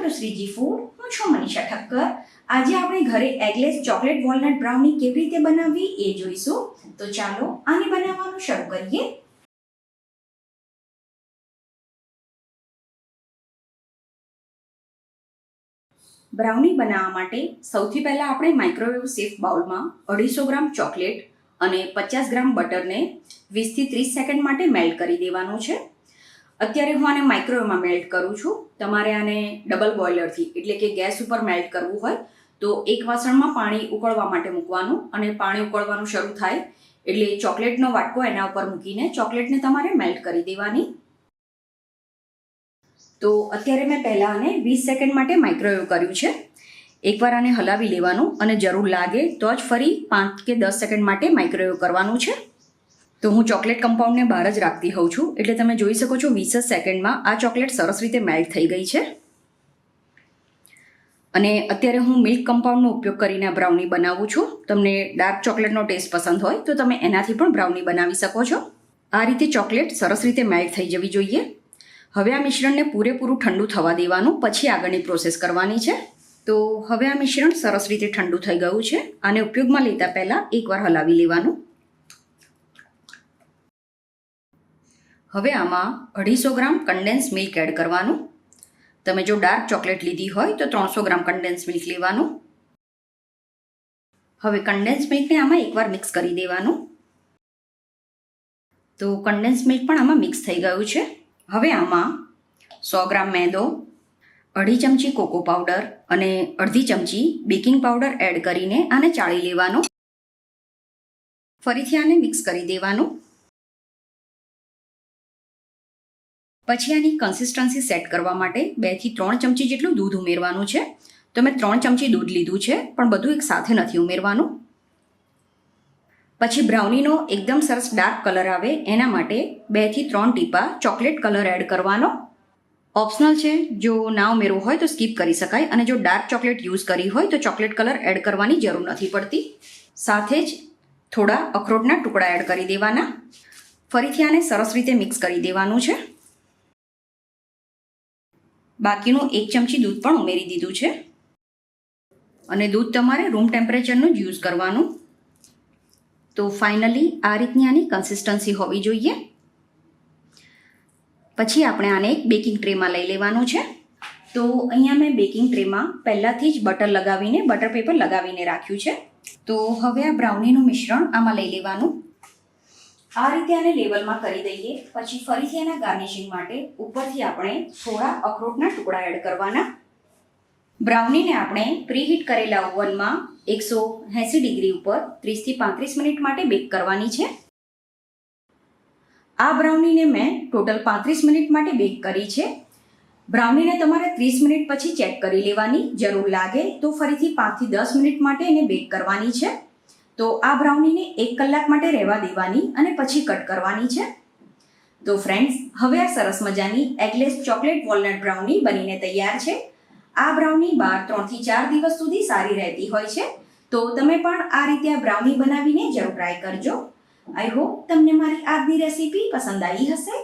Welcome to Shriji food. હું છું મનીષા ઠક્કર. આજે આપણે ઘરે એગલેસ ચોકલેટ વોલનટ બ્રાઉની કેવી રીતે બનાવવી એ જોઈશું. તો ચાલો આને બનાવવાનું શરૂ કરીએ. બ્રાઉની બનાવવા માટે સૌથી પહેલા આપણે માઇક્રોવેવ સેફ બાઉલમાં 250 ગ્રામ ચોકલેટ અને 50 ગ્રામ બટરને 20 થી 30 સેકન્ડ માટે મેલ્ટ કરી દેવાનું છે. અત્યારે હું આને માઇક્રોવેવમાં મેલ્ટ કરું છું. તમારે આને ડબલ બોઇલરથી એટલે કે ગેસ ઉપર મેલ્ટ કરવું હોય તો એક વાસણમાં પાણી ઉકળવા માટે મૂકવાનું અને પાણી ઉકળવાનું શરૂ થાય એટલે ચોકલેટનો વાટકો એના ઉપર મૂકીને ચોકલેટને તમારે મેલ્ટ કરી દેવાની. તો અત્યારે મેં પહેલાં આને 20 સેકન્ડ માટે માઇક્રોવેવ કર્યું છે. એકવાર આને હલાવી લેવાનું અને જરૂર લાગે તો જ ફરી 5 કે 10 સેકન્ડ માટે માઇક્રોવેવ કરવાનું છે. તો હું ચોકલેટ કમ્પાઉન્ડને બહાર જ રાખતી હોઉં છું એટલે તમે જોઈ શકો છો 20 સેકન્ડમાં આ ચોકલેટ સરસ રીતે મેલ્ટ થઈ ગઈ છે. અને અત્યારે હું મિલ્ક કમ્પાઉન્ડનો ઉપયોગ કરીને આ બ્રાઉની બનાવું છું. તમને ડાર્ક ચોકલેટનો ટેસ્ટ પસંદ હોય તો તમે એનાથી પણ બ્રાઉની બનાવી શકો છો. આ રીતે ચોકલેટ સરસ રીતે મેલ્ટ થઈ જવી જોઈએ. હવે આ મિશ્રણને પૂરેપૂરું ઠંડુ થવા દેવાનું, પછી આગળની પ્રોસેસ કરવાની છે. તો હવે આ મિશ્રણ સરસ રીતે ઠંડુ થઈ ગયું છે. આને ઉપયોગમાં લેતા પહેલાં એકવાર હલાવી લેવાનું. હવે આમાં 250 ગ્રામ કન્ડેન્સ મિલ્ક એડ કરવાનું. તમે જો ડાર્ક ચોકલેટ લીધી હોય તો 300 ગ્રામ કન્ડેન્સ મિલ્ક લેવાનું. હવે કન્ડેન્સ મિલ્કને આમાં એકવાર મિક્સ કરી દેવાનું. તો કન્ડેન્સ મિલ્ક પણ આમાં મિક્સ થઈ ગયું છે. હવે આમાં 100 ગ્રામ મેદો, 2.5 ચમચી કોકો પાવડર અને 1/2 ચમચી બેકિંગ પાવડર એડ કરીને આને ચાળી લેવાનું. ફરીથી આને મિક્સ કરી દેવાનું. પછી આની કન્સિસ્ટન્સી સેટ કરવા માટે 2 થી 3 ચમચી જેટલું દૂધ ઉમેરવાનું છે. તો મેં 3 ચમચી દૂધ લીધું છે પણ બધું એક સાથે નથી ઉમેરવાનું. પછી બ્રાઉનીનો એકદમ સરસ ડાર્ક કલર આવે એના માટે 2 થી 3 ટીપા ચોકલેટ કલર એડ કરવાનો. ઓપ્શનલ છે, જો ના ઉમેરવું હોય તો સ્કીપ કરી શકાય. અને જો ડાર્ક ચોકલેટ યુઝ કરી હોય તો ચોકલેટ કલર એડ કરવાની જરૂર નથી પડતી. સાથે જ થોડા અખરોટના ટુકડા એડ કરી દેવાના. ફરીથી આને સરસ રીતે મિક્સ કરી દેવાનું છે. બાકીનું 1 ચમચી દૂધ પણ ઉમેરી દીધું છે. અને દૂધ તમારે રૂમ ટેમ્પરેચરનું જ યુઝ કરવાનું. તો ફાઇનલી આ રીતની આની કન્સિસ્ટન્સી હોવી જોઈએ. પછી આપણે આને એક બેકિંગ ટ્રેમાં લઈ લેવાનું છે. તો અહીંયા મેં બેકિંગ ટ્રેમાં પહેલાંથી જ બટર લગાવીને બટર પેપર લગાવીને રાખ્યું છે. તો હવે આ બ્રાઉનીનું મિશ્રણ આમાં લઈ લેવાનું. આ રીતે આને લેવલમાં કરી દઈએ. પછી ફરીથી એના ગાર્નિશિંગ માટે ઉપરથી આપણે થોડા અખરોટના ટુકડા એડ કરવાના. બ્રાઉનીને આપણે પ્રીહીટ કરેલા ઓવનમાં 180 ડિગ્રી ઉપર 30 થી 35 મિનિટ માટે બેક કરવાની છે. આ બ્રાઉનીને મેં ટોટલ 35 મિનિટ માટે બેક કરી છે. બ્રાઉનીને તમારે 30 મિનિટ પછી ચેક કરી લેવાની. જરૂર લાગે તો ફરીથી 5 થી 10 મિનિટ માટે એને બેક કરવાની છે. તો આ બ્રાઉનીને 1 કલાક માટે રહેવા દેવાની અને પછી કટ કરવાની છે. તો ફ્રેન્ડ્સ, હવે આ સરસ મજાની એગલેસ ચોકલેટ વોલનટ બ્રાઉની બનીને તૈયાર છે. આ બ્રાઉની 3 થી 4 દિવસ સુધી સારી રહેતી હોય છે. તો તમે પણ આ રીતે આ બ્રાઉની બનાવીને જરૂર ટ્રાય કરજો. આઈ હોપ તમને મારી આજની રેસીપી પસંદ આવી હશે.